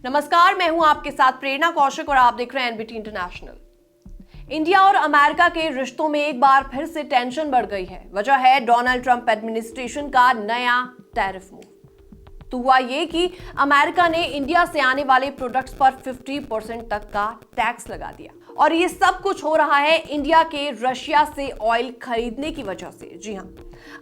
नमस्कार, मैं हूं आपके साथ प्रेरणा कौशिक और आप देख रहे हैं एनबीटी इंटरनेशनल। इंडिया और अमेरिका के रिश्तों में एक बार फिर से टेंशन बढ़ गई है। वजह है डोनाल्ड ट्रंप एडमिनिस्ट्रेशन का नया टैरिफ मूव। तो हुआ ये कि अमेरिका ने इंडिया से आने वाले प्रोडक्ट्स पर 50% तक का टैक्स लगा दिया और ये सब कुछ हो रहा है इंडिया के रशिया से ऑयल खरीदने की वजह से। जी हां,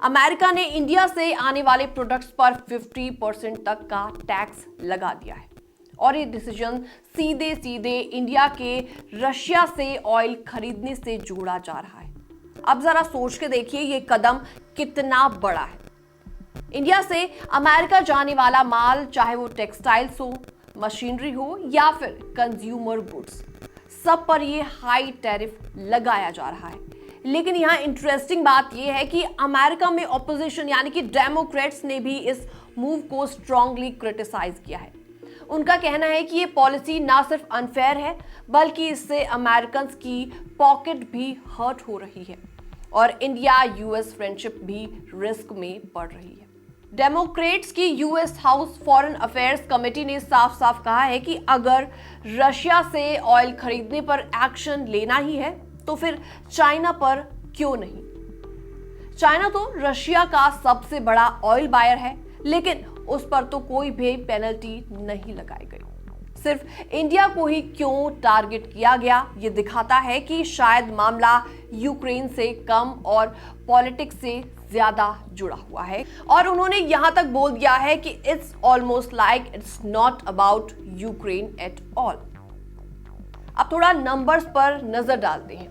अमेरिका ने इंडिया से आने वाले प्रोडक्ट्स पर 50% तक का टैक्स लगा दिया है और ये डिसीजन सीधे सीधे इंडिया के रशिया से ऑयल खरीदने से जोड़ा जा रहा है। अब जरा सोच के देखिए ये कदम कितना बड़ा है। इंडिया से अमेरिका जाने वाला माल, चाहे वो टेक्सटाइल्स हो, मशीनरी हो या फिर कंज्यूमर गुड्स, सब पर ये हाई टैरिफ लगाया जा रहा है। लेकिन यहाँ इंटरेस्टिंग बात यह है कि अमेरिका में ऑपोजिशन यानी कि डेमोक्रेट्स ने भी इस मूव को स्ट्रांगली क्रिटिसाइज किया है। उनका कहना है कि ये पॉलिसी ना सिर्फ अनफेयर है बल्कि इससे अमेरिकन्स की पॉकेट भी हर्ट हो रही है और इंडिया यूएस फ्रेंडशिप भी रिस्क में पड़ रही है। डेमोक्रेट्स की US house foreign affairs committee ने साफ साफ कहा है कि अगर रशिया से ऑयल खरीदने पर एक्शन लेना ही है तो फिर चाइना पर क्यों नहीं। चाइना तो रशिया का सबसे बड़ा ऑयल बायर है, लेकिन उस पर तो कोई भी पेनल्टी नहीं लगाई गई। सिर्फ इंडिया को ही क्यों टारगेट किया गया, ये दिखाता है कि शायद मामला यूक्रेन से कम और पॉलिटिक्स से ज्यादा जुड़ा हुआ है। और उन्होंने यहां तक बोल दिया है कि it's almost like it's not about Ukraine at all. अब थोड़ा नंबर्स पर नजर डालते हैं।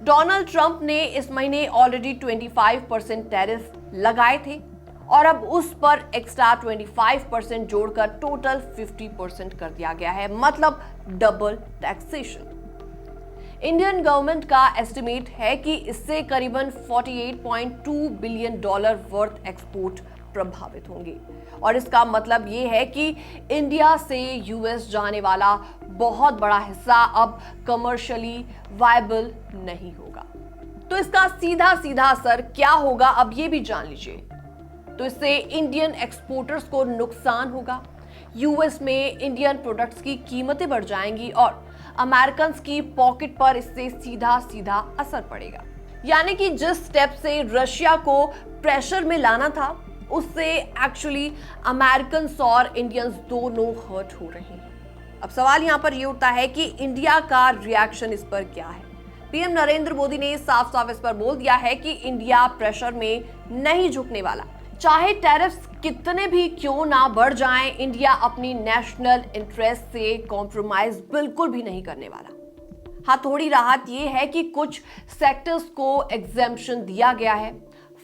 डोनाल्ड ट्रंप ने इस महीने ऑलरेडी 25% टैरिफ लगाए थे और अब उस पर एक्स्ट्रा 25% जोड़कर टोटल 50% कर दिया गया है, मतलब डबल टैक्सेशन। इंडियन गवर्नमेंट का एस्टिमेट है कि इससे करीबन $48.2 बिलियन वर्थ एक्सपोर्ट प्रभावित होंगे और इसका मतलब ये है कि इंडिया से यूएस जाने वाला बहुत बड़ा हिस्सा अब कमर्शियली वायबल नहीं होगा। तो इसका सीधा सीधा असर क्या होगा, अब ये भी जान लीजिए। तो इससे इंडियन एक्सपोर्टर्स को नुकसान होगा, यूएस में इंडियन प्रोडक्ट्स की कीमतें बढ़ जाएंगी और अमेरिकन्स की पॉकेट पर इससे सीधा सीधा असर पड़ेगा। यानी कि जिस स्टेप से रशिया को प्रेशर में लाना था उससे एक्चुअली अमेरिकन्स और इंडियंस दोनों हर्ट हो रहे हैं। अब सवाल यहां पर यह उठता है कि इंडिया का रिएक्शन इस पर क्या है। पीएम नरेंद्र मोदी ने साफ साफ इस पर बोल दिया है कि इंडिया प्रेशर में नहीं झुकने वाला। चाहे टैरिफ्स कितने भी क्यों ना बढ़ जाएं, इंडिया अपनी नेशनल इंटरेस्ट से कॉम्प्रोमाइज बिल्कुल भी नहीं करने वाला। हाँ, थोड़ी राहत ये है कि कुछ सेक्टर्स को एग्जेम्पशन दिया गया है।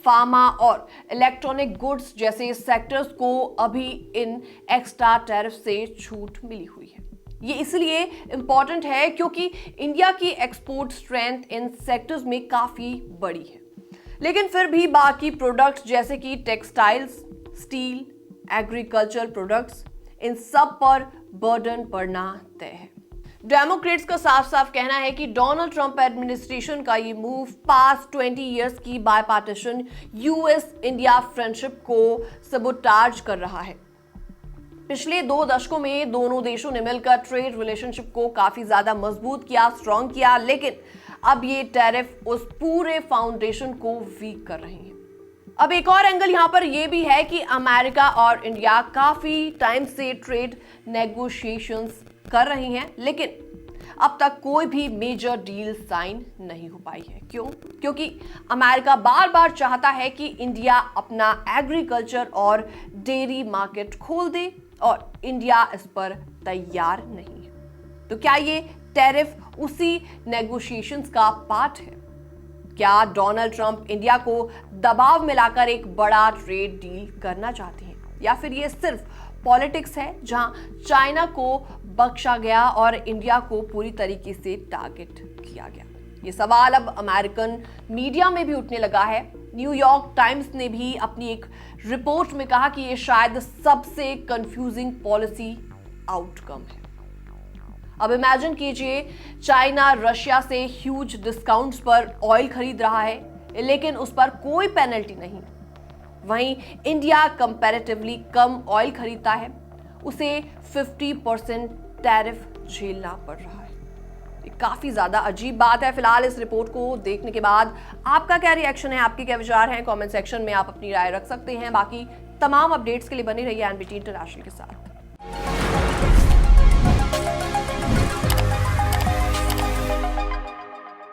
फार्मा और इलेक्ट्रॉनिक गुड्स जैसे सेक्टर्स को अभी इन एक्स्ट्रा टैरिफ से छूट मिली हुई है। ये इसलिए इंपॉर्टेंट है क्योंकि इंडिया की एक्सपोर्ट स्ट्रेंथ इन सेक्टर्स में काफी बड़ी है। लेकिन फिर भी बाकी प्रोडक्ट्स जैसे कि टेक्सटाइल्स, स्टील, एग्रीकल्चर प्रोडक्ट्स, इन सब पर बर्डन पड़ना तय है। डेमोक्रेट्स का साफ साफ कहना है कि डोनाल्ड ट्रंप एडमिनिस्ट्रेशन का ये मूव पास्ट 20 इयर्स की बायपार्टीशन यूएस इंडिया फ्रेंडशिप को सबोटाज कर रहा है। पिछले 2 दशकों में दोनों देशों ने मिलकर ट्रेड रिलेशनशिप को काफी ज्यादा मजबूत किया, स्ट्रॉन्ग किया, लेकिन अब ये टैरिफ उस पूरे फाउंडेशन को वीक कर रहे हैं। अब एक और एंगल यहां पर यह भी है कि अमेरिका और इंडिया काफी टाइम से ट्रेड नेगोशिएशंस कर रही हैं, लेकिन अब तक कोई भी मेजर डील साइन नहीं हो पाई है। क्यों? क्योंकि अमेरिका बार बार चाहता है कि इंडिया अपना एग्रीकल्चर और डेयरी मार्केट खोल दे और इंडिया इस पर तैयार नहीं है। तो क्या ये टैरिफ उसी नेगोशिएशंस का पार्ट है? क्या डोनाल्ड ट्रंप इंडिया को दबाव में लाकर एक बड़ा ट्रेड डील करना चाहते हैं, या फिर ये सिर्फ पॉलिटिक्स है जहां चाइना को बख्शा गया और इंडिया को पूरी तरीके से टारगेट किया गया? ये सवाल अब अमेरिकन मीडिया में भी उठने लगा है। न्यूयॉर्क टाइम्स ने भी अपनी एक रिपोर्ट में कहा कि ये शायद सबसे कंफ्यूजिंग पॉलिसी आउटकम है। अब इमेजिन कीजिए, चाइना रशिया से ह्यूज डिस्काउंट्स पर ऑयल खरीद रहा है लेकिन उस पर कोई पेनल्टी नहीं। वहीं इंडिया कंपैरेटिवली कम ऑयल खरीदता है, उसे 50% टैरिफ झेलना पड़ रहा है। ये काफी ज्यादा अजीब बात है। फिलहाल इस रिपोर्ट को देखने के बाद आपका क्या रिएक्शन है, आपके क्या विचार हैं? कमेंट सेक्शन में आप अपनी राय रख सकते हैं। बाकी तमाम अपडेट्स के लिए बने रहिए एनबीटी इंटरनेशनल के साथ।